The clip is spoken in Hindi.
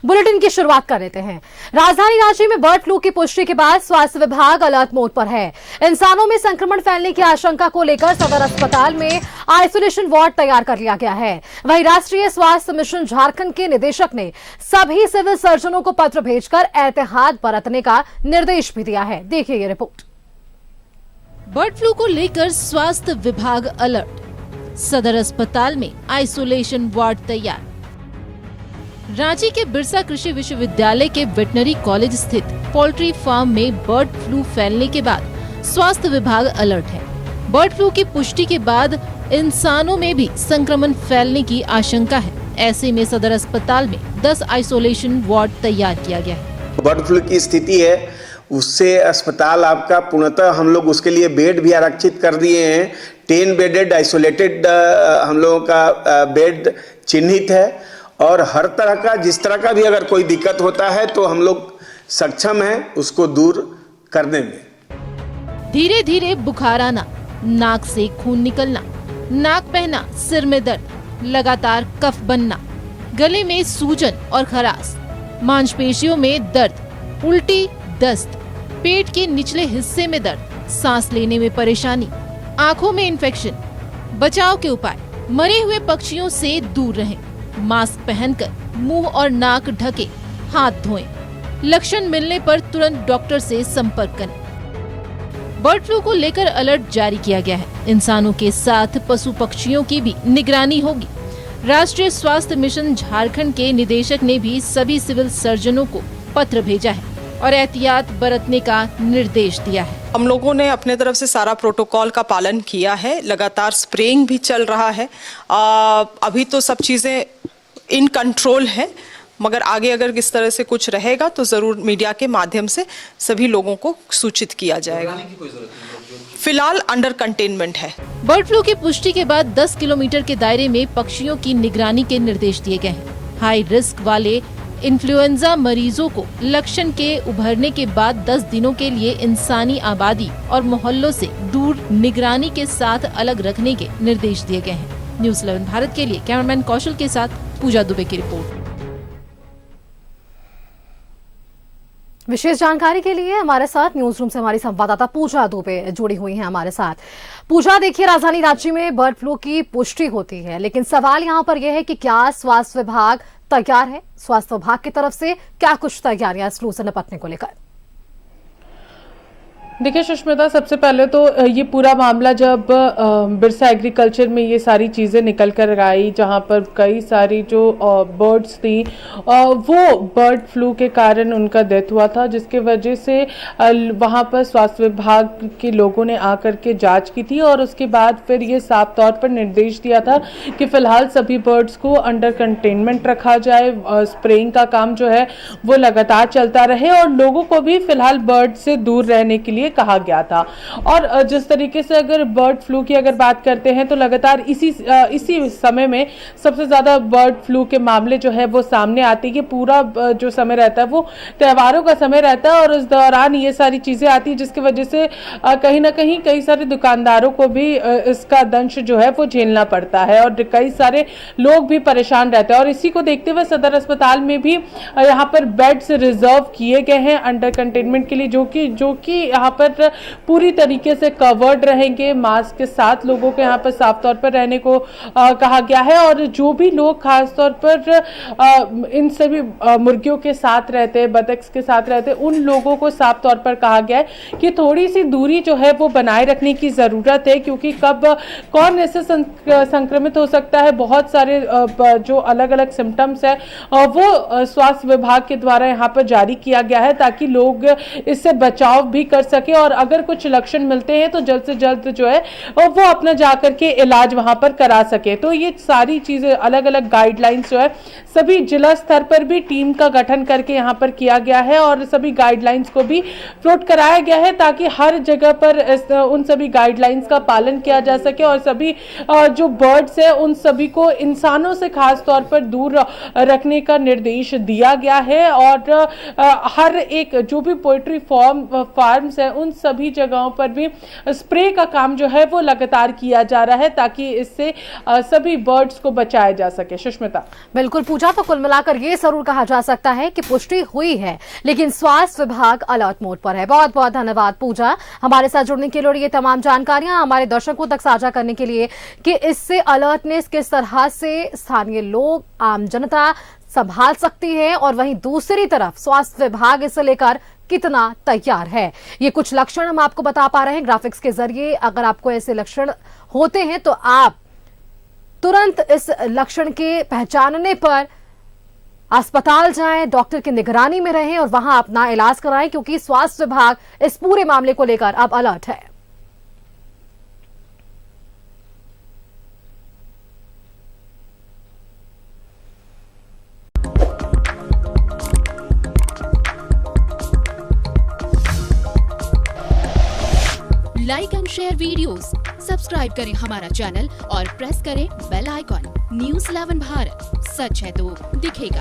बुलेटिन की शुरुआत कर लेते हैं। राजधानी रांची में बर्ड फ्लू की पुष्टि के बाद स्वास्थ्य विभाग अलर्ट मोड पर है। इंसानों में संक्रमण फैलने की आशंका को लेकर सदर अस्पताल में आइसोलेशन वार्ड तैयार कर लिया गया है। वहीं राष्ट्रीय स्वास्थ्य मिशन झारखंड के निदेशक ने सभी सिविल सर्जनों को पत्र भेजकर एहतियात बरतने का निर्देश भी दिया है। देखिए ये रिपोर्ट। बर्ड फ्लू को लेकर स्वास्थ्य विभाग अलर्ट, सदर अस्पताल में आइसोलेशन वार्ड तैयार। रांची के बिरसा कृषि विश्वविद्यालय के वेटनरी कॉलेज स्थित पोल्ट्री फार्म में बर्ड फ्लू फैलने के बाद स्वास्थ्य विभाग अलर्ट है। बर्ड फ्लू की पुष्टि के बाद इंसानों में भी संक्रमण फैलने की आशंका है। ऐसे में सदर अस्पताल में 10 आइसोलेशन वार्ड तैयार किया गया है। बर्ड फ्लू की स्थिति है, उससे अस्पताल आपका पूर्णतः हम लोग उसके लिए बेड भी आरक्षित कर दिए हैं। 10 बेडेड आइसोलेटेड हम लोगों का बेड चिन्हित है और हर तरह का जिस तरह का भी अगर कोई दिक्कत होता है तो हम लोग सक्षम हैं उसको दूर करने में। धीरे धीरे बुखार आना, नाक से खून निकलना, नाक बहना, सिर में दर्द, लगातार कफ बनना, गले में सूजन और खराश, मांसपेशियों में दर्द, उल्टी, दस्त, पेट के निचले हिस्से में दर्द, सांस लेने में परेशानी, आंखों में इन्फेक्शन। बचाव के उपाय: मरे हुए पक्षियों से दूर रहें, मास्क पहनकर मुंह और नाक ढके, हाथ धोएं। लक्षण मिलने पर तुरंत डॉक्टर से संपर्क करें। बर्ड फ्लू को लेकर अलर्ट जारी किया गया है। इंसानों के साथ पशु पक्षियों की भी निगरानी होगी। राष्ट्रीय स्वास्थ्य मिशन झारखंड के निदेशक ने भी सभी सिविल सर्जनों को पत्र भेजा है और एहतियात बरतने का निर्देश दिया है। हम लोगों ने अपने तरफ से सारा प्रोटोकॉल का पालन किया है। लगातार स्प्रेइंग भी चल रहा है। अभी तो सब चीजें इन कंट्रोल है, मगर आगे अगर किस तरह से कुछ रहेगा तो जरूर मीडिया के माध्यम से सभी लोगों को सूचित किया जाएगा। फिलहाल अंडर कंटेनमेंट है। बर्ड फ्लू की पुष्टि के बाद 10 किलोमीटर के दायरे में पक्षियों की निगरानी के निर्देश दिए गए हैं। हाई रिस्क वाले इन्फ्लुएंजा मरीजों को लक्षण के उभरने के बाद 10 दिनों के लिए इंसानी आबादी और मोहल्लों से दूर निगरानी के साथ अलग रखने के निर्देश दिए गए हैं। न्यूज़ 11 भारत के लिए कैमरामैन कौशल के साथ पूजा दुबे की रिपोर्ट। विशेष जानकारी के लिए हमारे साथ न्यूज रूम से हमारी संवाददाता पूजा दुबे जुड़ी हुई हैं हमारे साथ। पूजा, देखिए राजधानी रांची में बर्ड फ्लू की पुष्टि होती है, लेकिन सवाल यहां पर यह है कि क्या स्वास्थ्य विभाग तैयार है? स्वास्थ्य विभाग की तरफ से क्या कुछ तैयारियां इस फ्लू से निपटने को लेकर? देखिए सुष्मिता, सबसे पहले तो ये पूरा मामला जब बिरसा एग्रीकल्चर में ये सारी चीज़ें निकल कर आई, जहाँ पर कई सारी जो बर्ड्स थी वो बर्ड फ्लू के कारण उनका डेथ हुआ था, जिसके वजह से वहाँ पर स्वास्थ्य विभाग के लोगों ने आकर के जांच की थी और उसके बाद फिर ये साफ तौर पर निर्देश दिया था कि फिलहाल सभी बर्ड्स को अंडर कंटेनमेंट रखा जाए। स्प्रेइंग का काम जो है वो लगातार चलता रहे और लोगों को भी फिलहाल बर्ड से दूर रहने के लिए कहा गया था। और जिस तरीके से अगर बर्ड फ्लू की अगर बात करते हैं तो लगातार इसी समय में सबसे ज्यादा बर्ड फ्लू के मामले जो है वो सामने आते हैं। पूरा जो समय रहता है वो त्योहारों का समय रहता है और उस दौरान ये सारी चीजें आती है, जिसकी वजह से कहीं ना कहीं कई सारे दुकानदारों को भी इसका दंश जो है वो झेलना पड़ता है और कई सारे लोग भी परेशान रहते हैं। और इसी को देखते हुए सदर अस्पताल में भी यहाँ पर बेड्स रिजर्व किए गए हैं अंडर कंटेनमेंट के लिए, जो कि यहाँ पर पूरी तरीके से कवर्ड रहेंगे। मास्क के साथ लोगों को यहाँ पर साफ तौर पर रहने को कहा गया है और जो भी लोग खास तौर पर इन सभी मुर्गियों के साथ रहते हैं, बतख के साथ रहते हैं, उन लोगों को साफ तौर पर कहा गया है कि थोड़ी सी दूरी जो है वो बनाए रखने की जरूरत है, क्योंकि कब कौन ऐसे संक्रमित हो सकता है। बहुत सारे जो अलग अलग सिम्टम्स है वो स्वास्थ्य विभाग के द्वारा यहाँ पर जारी किया गया है ताकि लोग इससे बचाव भी कर सके और अगर कुछ लक्षण मिलते हैं तो जल्द से जल्द जो है वो अपना जाकर के इलाज वहां पर करा सके। तो ये सारी चीजें अलग अलग गाइडलाइंस जो है सभी जिला स्तर पर भी टीम का गठन करके यहाँ पर किया गया है और सभी गाइडलाइंस को भी फ्लोट कराया गया है ताकि हर जगह पर उन सभी गाइडलाइंस का पालन किया जा सके और सभी जो बर्ड्स है उन सभी को इंसानों से खास तौर पर दूर रखने का निर्देश दिया गया है। और हर एक जो भी पोल्ट्री फार्म्स है उन सभी जगहों पर भी स्प्रे का काम जो है वो लगातार किया जा रहा है ताकि इससे सभी बर्ड्स को बचाया जा सके। सुष्मिता। बिल्कुल पूजा, तो कुल मिलाकर ये जरूर कहा जा सकता है कि पुष्टि हुई है, लेकिन स्वास्थ्य विभाग अलर्ट मोड पर है। बहुत बहुत धन्यवाद पूजा, हमारे साथ जुड़ने के लिए और ये तमाम जानकारियां हमारे दर्शकों तक साझा करने के लिए कि इससे अलर्टनेस किस तरह से स्थानीय लोग, आम जनता संभाल सकती है और वहीं दूसरी तरफ स्वास्थ्य विभाग इसे लेकर कितना तैयार है। ये कुछ लक्षण हम आपको बता पा रहे हैं ग्राफिक्स के जरिए। अगर आपको ऐसे लक्षण होते हैं तो आप तुरंत इस लक्षण के पहचानने पर अस्पताल जाएं, डॉक्टर की निगरानी में रहें और वहां अपना इलाज कराएं, क्योंकि स्वास्थ्य विभाग इस पूरे मामले को लेकर अब अलर्ट है। Like and share videos, subscribe करें हमारा चैनल और प्रेस करें बेल आइकॉन। न्यूज़ 11 भारत, सच है तो दिखेगा।